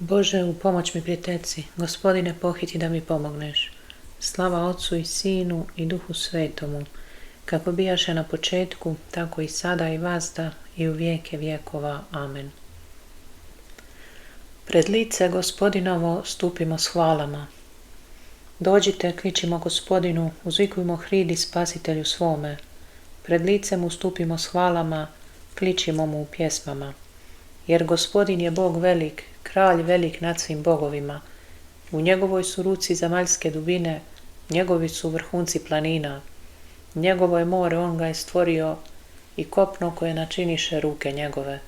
Bože, u pomoć mi prijateci, Gospodine, pohiti da mi pomogneš. Slava Otcu i Sinu i Duhu Svetomu, kako bijaše na početku, tako i sada i vazda i u vijeke vjekova. Amen. Pred lice Gospodinovo stupimo s hvalama. Dođite, kličimo Gospodinu, uzvikujmo hridi Spasitelju svome. Pred lice mu stupimo s hvalama, kličimo mu u pjesmama. Jer Gospodin je Bog velik, kralj velik nad svim bogovima. U njegovoj su ruci zemaljske dubine, njegovi su vrhunci planina. Njegovo je more, on ga je stvorio, i kopno koje načiniše ruke njegove.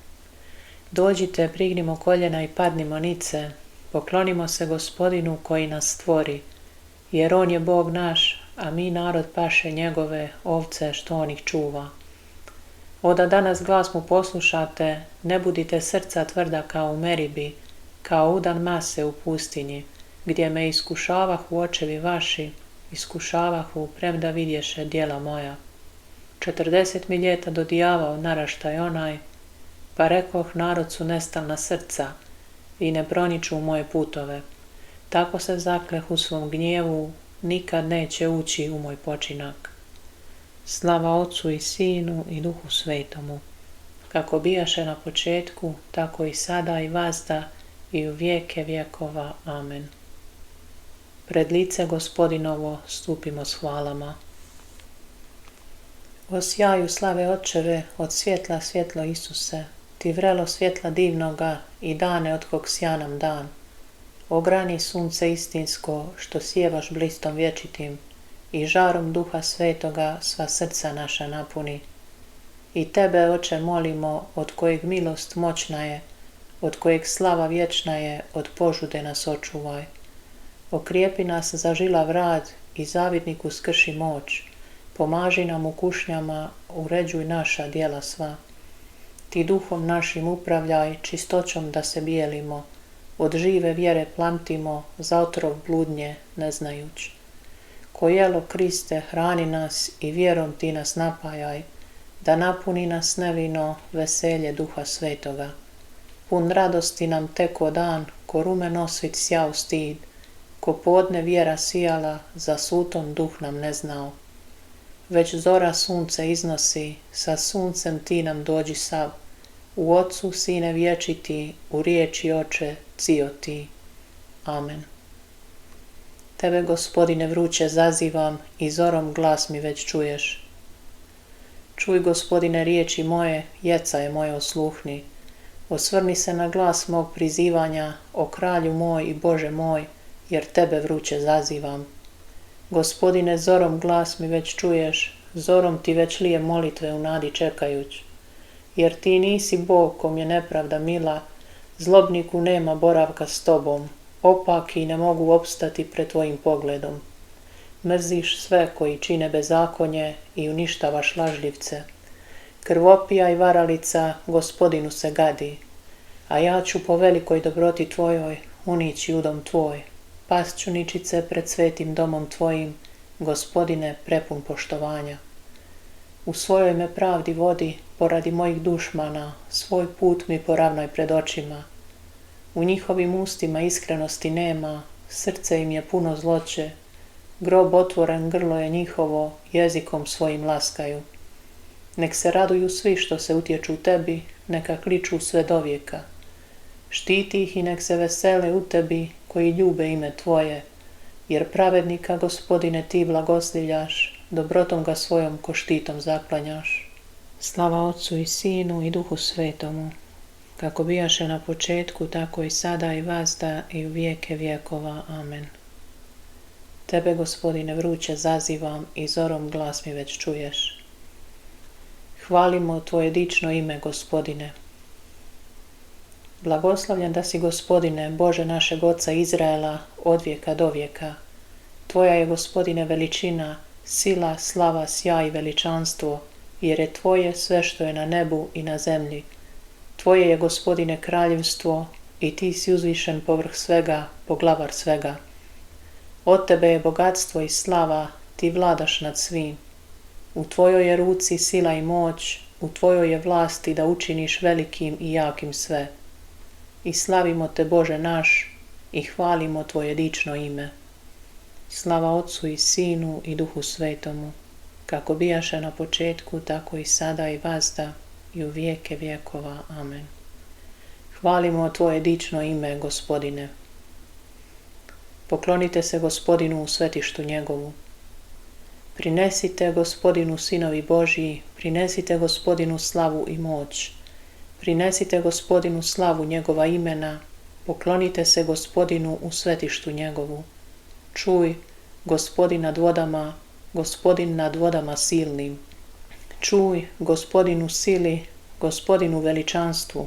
Dođite, prignimo koljena i padnimo nice, poklonimo se Gospodinu koji nas stvori, jer on je Bog naš, a mi narod paše njegove, ovce što on ih čuva. Oda danas glas mu poslušate, ne budite srca tvrda kao u Meribi, kao udan mase u pustinji, gdje me iskušavahu očevi vaši, iskušavahu premda vidješe djela moja. 40 mi ljeta dodijavao naraštaj onaj, pa rekoh narod su nestalna srca i ne proniču u moje putove. Tako se zakleh u svom gnjevu, nikad neće ući u moj počinak. Slava Otcu i Sinu i Duhu Svetomu, kako bijaše na početku, tako i sada i vazda i u vijeke vjekova. Amen. Pred lice Gospodinovo stupimo s hvalama. O sjaju slave Očeve, od svjetla svjetlo Isuse, ti vrelo svjetla divnoga i dane od kog sja nam dan. O grani sunce istinsko, što sjevaš blistom vječitim, i žarom Duha Svetoga sva srca naša napuni. I tebe, Oče, molimo, od kojeg milost moćna je, od kojeg slava vječna je, od požude nas očuvaj. Okrijepi nas za žilav rad i zavidniku skrši moć, pomaži nam u kušnjama, uređuj naša djela sva. Ti duhom našim upravljaj, čistoćom da se bijelimo, od žive vjere plamtimo, za otrov bludnje ne znajući. Ko jelo Kriste, hrani nas i vjerom ti nas napajaj, da napuni nas nevino veselje Duha Svetoga. Pun radosti nam teko dan, ko rumen osvit sjao stid, ko podne vjera sijala, za suton duh nam ne znao. Već zora sunce iznosi, sa suncem ti nam dođi sav, u Otcu Sine vječiti, u riječi Oče cio ti. Amen. Tebe, Gospodine, vruće zazivam i zorom glas mi već čuješ. Čuj, Gospodine, riječi moje, jecaje moje osluhni. Osvrni se na glas mog prizivanja, o kralju moj i Bože moj, jer tebe vruće zazivam. Gospodine, zorom glas mi već čuješ, zorom ti već lije molitve u nadi čekajuć. Jer ti nisi Bog kom je nepravda mila, zlobniku nema boravka s tobom, opaki ne mogu opstati pred tvojim pogledom. Mrziš sve koji čine bezakonje i uništavaš lažljivce. Krvopija i varalica Gospodinu se gadi, a ja ću po velikoj dobroti tvojoj unići u dom tvoj. Past ću ničice pred svetim domom tvojim, Gospodine, prepun poštovanja. U svojoj me pravdi vodi, poradi mojih dušmana, svoj put mi poravnaj pred očima. U njihovim ustima iskrenosti nema, srce im je puno zloće, grob otvoren, grlo je njihovo, jezikom svojim laskaju. Nek se raduju svi što se utječu tebi, neka kliču sve dovijeka. Štiti ih i nek se vesele u tebi, koji ljube ime tvoje, jer pravednika, Gospodine, ti blagoslivljaš, dobrotom ga svojom ko štitom zaklanjaš. Slava Otcu i Sinu i Duhu Svetomu, kako bijaše na početku, tako i sada i vazda i u vijeke vjekova. Amen. Tebe, Gospodine, vruće zazivam i zorom glas mi već čuješ. Hvalimo tvoje dično ime, Gospodine. Blagoslavljen da si, Gospodine, Bože našeg Oca Izraela, od vijeka do vijeka. Tvoja je, Gospodine, veličina, sila, slava, sjaj i veličanstvo, jer je tvoje sve što je na nebu i na zemlji. Tvoje je, Gospodine, kraljevstvo i ti si uzvišen povrh svega, poglavar svega. Od tebe je bogatstvo i slava, ti vladaš nad svim. U tvojoj je ruci sila i moć, u tvojoj je vlasti da učiniš velikim i jakim sve. i slavimo te, Bože naš, i hvalimo tvoje dično ime. Slava Otcu i Sinu i Duhu Svetomu, kako bijaše na početku, tako i sada i vazda i u vijeke vjekova. Amen. Hvalimo tvoje dično ime, Gospodine. Poklonite se Gospodinu u svetištu njegovu. Prinesite Gospodinu, sinovi Božji, prinesite Gospodinu slavu i moć. Prinesite Gospodinu slavu njegova imena, poklonite se Gospodinu u svetištu njegovu. Čuj, Gospodin nad vodama, Gospodin nad vodama silnim. Čuj, Gospodinu sili, Gospodinu veličanstvu.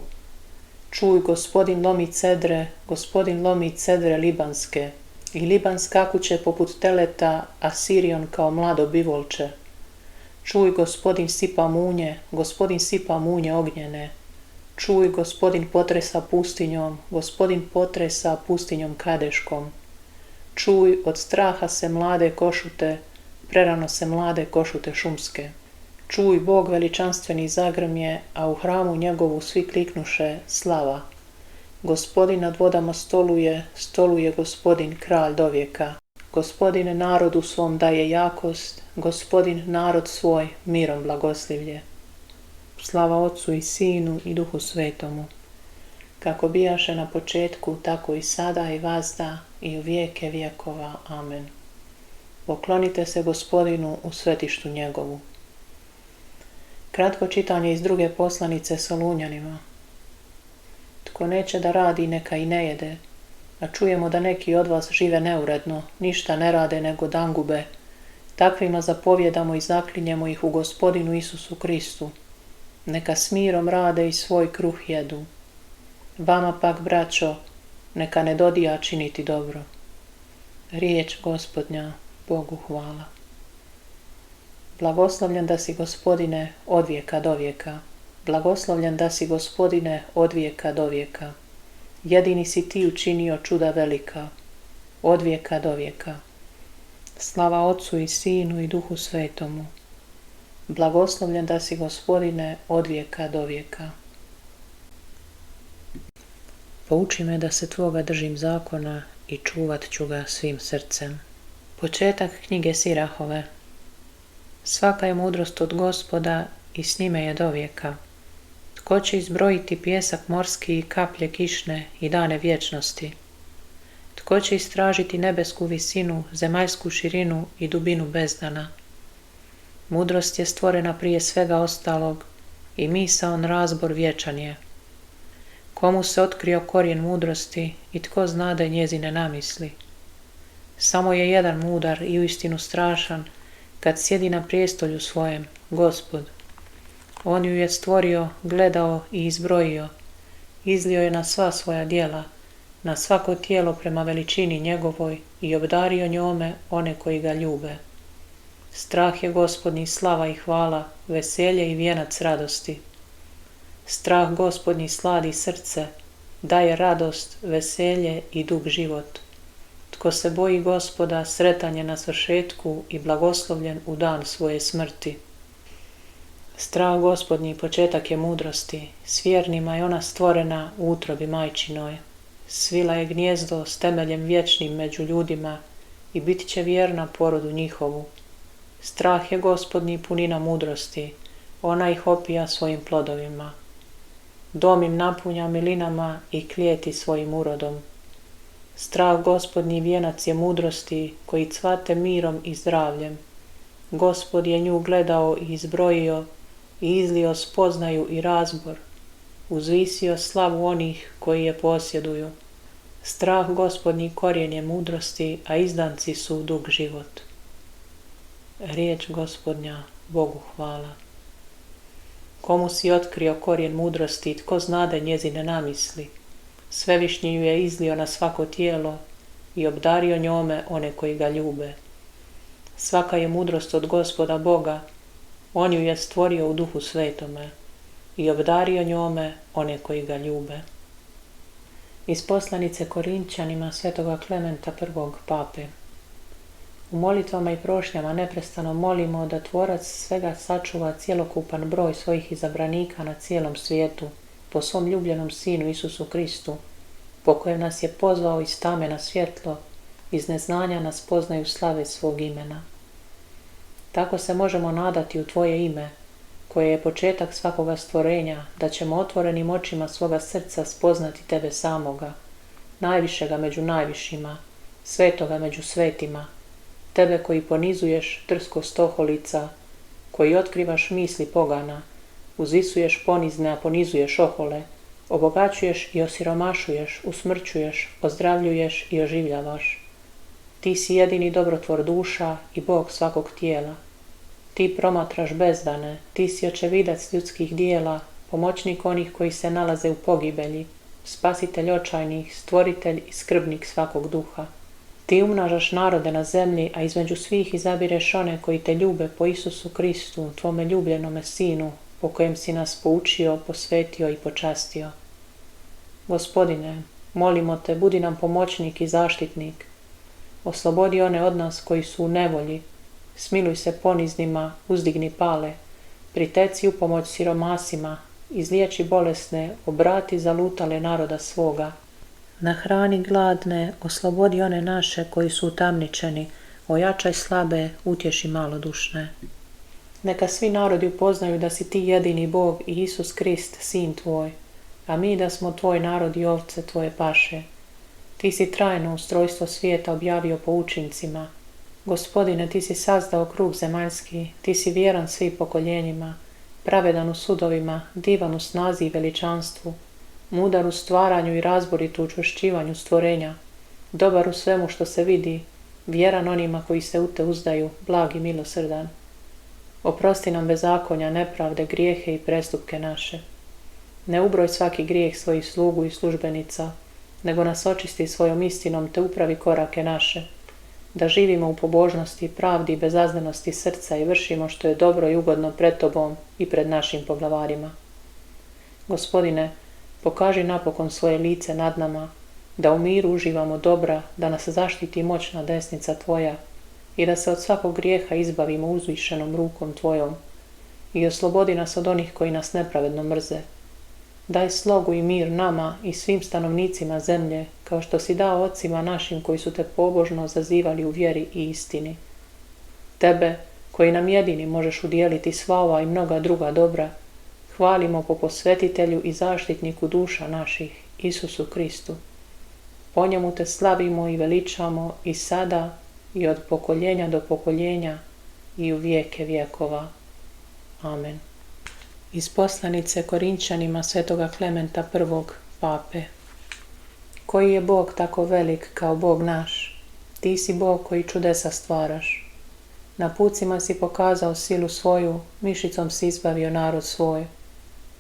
Čuj, Gospodin lomi cedre, Gospodin lomi cedre libanske, i Liban skakuće poput teleta, a Sirion kao mlado bivolče. Čuj, Gospodin sipa munje ognjene. Čuj, Gospodin potresa pustinjom, Gospodin potresa pustinjom Kadeškom. Čuj, od straha se mlade košute, prerano se mlade košute šumske. Čuj, Bog veličanstveni zagrmje, a u hramu njegovu svi kliknuše slava. Gospodin nad vodama stoluje Gospodin, kralj dovijeka. Gospodin narodu svom daje jakost, Gospodin narod svoj mirom blagoslivlje. Slava Otcu i Sinu i Duhu Svetomu, kako bijaše na početku, tako i sada i vazda i u vijeke vjekova. Amen. Poklonite se Gospodinu u svetištu njegovu. Kratko čitanje iz druge poslanice Solunjanima. Tko neće da radi, neka i ne jede, a čujemo da neki od vas žive neuredno, ništa ne rade nego dangube. Takvima zapovjedamo i zaklinjemo ih u Gospodinu Isusu Kristu. Neka s mirom rade i svoj kruh jedu. Vama pak, braćo, neka ne dodija činiti dobro. Riječ Gospodnja, Bogu hvala. Blagoslovljen da si, Gospodine, od vijeka do vijeka. Blagoslovljen da si, Gospodine, od vijeka do vijeka. Jedini si ti učinio čuda velika, od vijeka do vijeka. Slava Otcu i Sinu i Duhu Svetomu. Blagoslovljen da si, Gospodine, od vijeka do vijeka. Pouči me da se tvoga držim zakona i čuvat ću ga svim srcem. Početak knjige Sirahove. Svaka je mudrost od Gospoda i s njime je do vijeka. Tko će izbrojiti pjesak morski i kaplje kišne i dane vječnosti? Tko će istražiti nebesku visinu, zemaljsku širinu i dubinu bezdana? Mudrost je stvorena prije svega ostalog i misaon razbor vječan je. Komu se otkrio korijen mudrosti i tko znade njezine namisli? Samo je jedan mudar i uistinu strašan, kad sjedi na prijestolju svojem, Gospod. On ju je stvorio, gledao i izbrojio. Izlio je na sva svoja djela, na svako tijelo prema veličini njegovoj i obdario njome one koji ga ljube. Strah je Gospodnji slava i hvala, veselje i vijenac radosti. Strah Gospodnji sladi srce, daje radost, veselje i dug život. Tko se boji Gospoda, sretan je na svršetku i blagoslovljen u dan svoje smrti. Strah Gospodnji početak je mudrosti, s vjernima je ona stvorena u utrobi majčinoj. Svila je gnijezdo s temeljem vječnim među ljudima i bit će vjerna porodu njihovu. Strah je Gospodnji punina mudrosti, ona ih opija svojim plodovima. Dom im napunja milinama i klijeti svojim urodom. Strah Gospodnji vijenac je mudrosti koji cvate mirom i zdravljem. Gospod je nju gledao i izbrojio i izlio spoznaju i razbor. Uzvisio slavu onih koji je posjeduju. Strah Gospodnji korijen je mudrosti, a izdanci su dug život. Riječ Gospodnja, Bogu hvala. Komu si otkrio korijen mudrosti, tko znade njezine namisli? Svevišnji ju je izlio na svako tijelo i obdario njome one koji ga ljube. Svaka je mudrost od Gospoda Boga, on ju je stvorio u Duhu Svetome i obdario njome one koji ga ljube. Iz poslanice Korinčanima svetoga Klementa I. pape. U molitvama i prošnjama neprestano molimo da Tvorac svega sačuva cjelokupan broj svojih izabranika na cijelom svijetu po svom ljubljenom Sinu Isusu Kristu, po kojem nas je pozvao iz tame na svjetlo, iz neznanja nas poznaju slave svog imena. Tako se možemo nadati u Tvoje ime, koje je početak svakoga stvorenja, da ćemo otvorenim očima svoga srca spoznati Tebe samoga, najvišega među najvišima, svetoga među svetima, Tebe koji ponizuješ drskost oholica, koji otkrivaš misli pogana, uzvisuješ ponizne, a ponizuješ ohole, obogaćuješ i osiromašuješ, usmrćuješ, ozdravljuješ i oživljavaš. Ti si jedini dobrotvor duša i Bog svakog tijela. Ti promatraš bezdane, ti si očevidac ljudskih dijela, pomoćnik onih koji se nalaze u pogibelji, spasitelj očajnih, stvoritelj i skrbnik svakog duha. Ti umnažaš narode na zemlji, a između svih izabireš one koji te ljube po Isusu Kristu, Tvome ljubljenome Sinu, po kojem si nas poučio, posvetio i počastio. Gospodine, molimo Te, budi nam pomoćnik i zaštitnik. Oslobodi one od nas koji su u nevolji, smiluj se poniznima, uzdigni pale, priteci u pomoć siromasima, izliječi bolesne, obrati zalutale naroda svoga. Nahrani gladne, oslobodi one naše koji su utamničeni, ojačaj slabe, utješi malodušne. Neka svi narodi upoznaju da si Ti jedini Bog i Isus Krist, Sin Tvoj, a mi da smo Tvoj narod i ovce Tvoje paše. Ti si trajno ustrojstvo svijeta objavio po učincima. Gospodine, Ti si sazdao krug zemaljski, Ti si vjeran svim pokoljenjima, pravedan u sudovima, divan u snazi i veličanstvu, mudar u stvaranju i razborit u učvršćivanju stvorenja, dobar u svemu što se vidi, vjeran onima koji se u Te uzdaju, blag i milosrdan. Oprosti nam bezakonja, nepravde, grijehe i prestupke naše. Ne ubroj svaki grijeh svojih slugu i službenica, nego nas očisti svojom istinom te upravi korake naše, da živimo u pobožnosti, pravdi i bezazlenosti srca i vršimo što je dobro i ugodno pred Tobom i pred našim poglavarima. Gospodine, pokaži napokon svoje lice nad nama, da u miru uživamo dobra, da nas zaštiti moćna desnica Tvoja i da se od svakog grijeha izbavimo uzvišenom rukom Tvojom i oslobodi nas od onih koji nas nepravedno mrze. Daj slogu i mir nama i svim stanovnicima zemlje, kao što si dao ocima našim koji su Te pobožno zazivali u vjeri i istini. Tebe, koji nam jedini možeš udijeliti sva ova i mnoga druga dobra, hvalimo po posvetitelju i zaštitniku duša naših, Isusu Kristu. Po njemu Te slavimo i veličamo i sada i od pokoljenja do pokoljenja i u vijeke vjekova. Amen. Iz poslanice Korinčanima svetoga Klementa I. Pape. Koji je Bog tako velik kao Bog naš? Ti si Bog koji čudesa stvaraš. Na pucima si pokazao silu svoju, mišicom si izbavio narod svoj.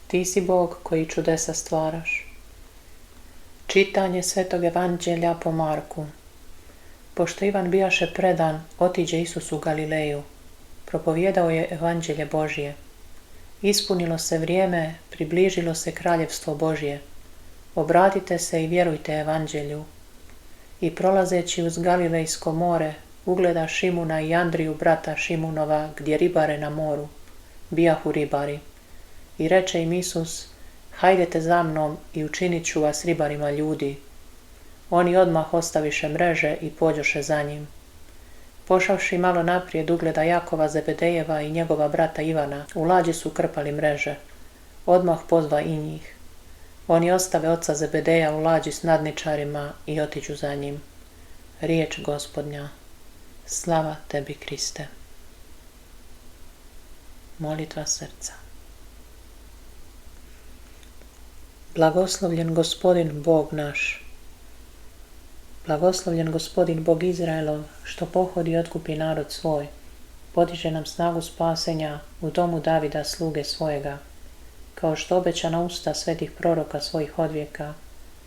Ti si Bog koji čudesa stvaraš. Čitanje svetog evanđelja po Marku. Pošto Ivan bijaše predan, otiđe Isus u Galileju. Propovijedao je evanđelje Božje. Ispunilo se vrijeme, približilo se kraljevstvo Božje. Obratite se i vjerujte evanđelju. I prolazeći uz Galilejsko more, ugleda Šimuna i Andriju brata Šimunova, gdje ribare na moru. Bijahu ribari. I reče im Isus, hajdete za mnom i učinit ću vas ribarima ljudi. Oni odmah ostaviše mreže i pođoše za njim. Pošavši malo naprijed ugleda Jakova Zebedejeva i njegova brata Ivana, u lađi su krpali mreže. Odmah pozva i njih. Oni ostave oca Zebedeja u lađi s nadničarima i otiđu za njim. Riječ Gospodnja. Slava Tebi, Kriste. Molitva srca. Blagoslovljen Gospodin Bog naš. Blagoslovljen Gospodin Bog Izraelov, što pohodi i otkupi narod svoj, podiže nam snagu spasenja u domu Davida sluge svojega, kao što obeća na usta svetih proroka svojih odvijeka,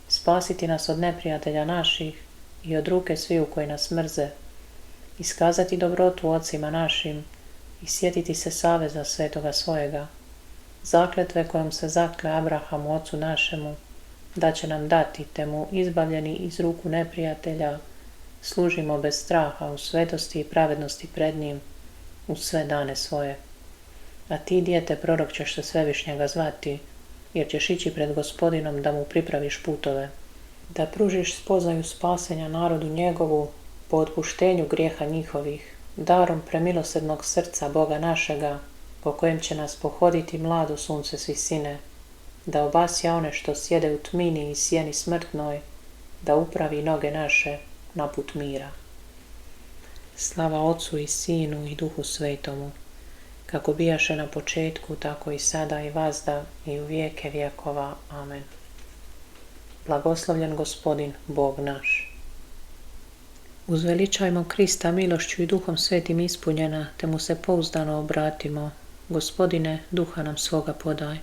spasiti nas od neprijatelja naših i od ruke sviju koji nas mrze, iskazati dobrotu ocima našim i sjetiti se saveza svetoga svojega, zakletve kojom se zakle Abrahamu ocu našemu, da će nam dati, te mu izbavljeni iz ruku neprijatelja, služimo bez straha u svetosti i pravednosti pred njim u sve dane svoje. A ti, dijete, prorok ćeš se Svevišnjega zvati, jer ćeš ići pred Gospodinom da mu pripraviš putove, da pružiš spoznaju spasenja narodu njegovu po otpuštenju grijeha njihovih, darom premilosrdnog srca Boga našega, po kojem će nas pohoditi mlado sunce s visine, da obasja one što sjede u tmini i sjeni smrtnoj, da upravi noge naše na put mira. Slava Otcu i Sinu i Duhu Svetomu, kako bijaše na početku, tako i sada i vazda i u vijeke vjekova. Amen. Blagoslovljen Gospodin, Bog naš. Uzveličajmo Krista milošću i Duhom Svetim ispunjena, te mu se pouzdano obratimo. Gospodine, duha nam svoga podaj.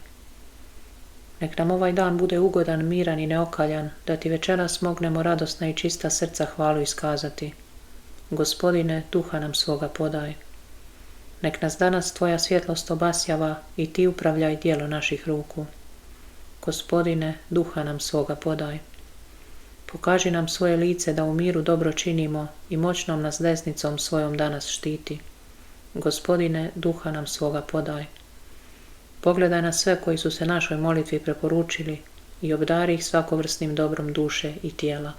Nek nam ovaj dan bude ugodan, miran i neokaljan, da ti večeras mognemo radosna i čista srca hvalu iskazati. Gospodine, duha nam svoga podaj. Nek nas danas tvoja svjetlost obasjava i ti upravljaj djelo naših ruku. Gospodine, duha nam svoga podaj. Pokaži nam svoje lice da u miru dobro činimo i moćnom nas desnicom svojom danas štiti. Gospodine, duha nam svoga podaj. Pogledaj na sve koji su se našoj molitvi preporučili i obdari ih svakovrsnim dobrom duše i tijela.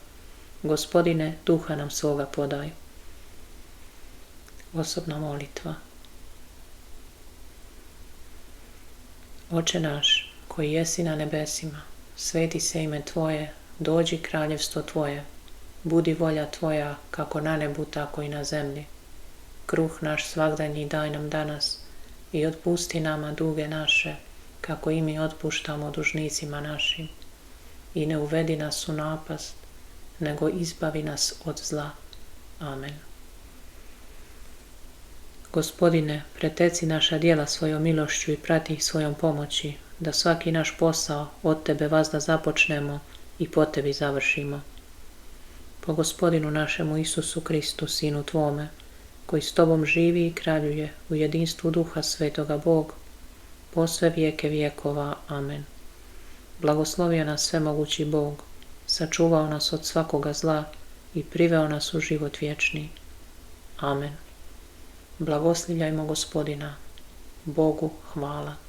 Gospodine, duha nam svoga podaj. Osobna molitva. Oče naš, koji jesi na nebesima, sveti se ime Tvoje, dođi kraljevstvo Tvoje, budi volja Tvoja kako na nebu, tako i na zemlji. Kruh naš svagdanji daj nam danas i otpusti nama duge naše, kako i mi otpuštamo dužnicima našim. I ne uvedi nas u napast, nego izbavi nas od zla. Amen. Gospodine, preteci naša djela svojom milošću i prati ih svojom pomoći, da svaki naš posao od Tebe vazda započnemo i po Tebi završimo. Po Gospodinu našemu Isusu Kristu, Sinu Tvome, koji s Tobom živi i kraljuje u jedinstvu Duha Svetoga Bog, po sve vijeke vjekova. Amen. Blagoslovio nas svemogući Bog, sačuvao nas od svakoga zla i priveo nas u život vječni. Amen. Blagoslivljajmo Gospodina. Bogu hvala.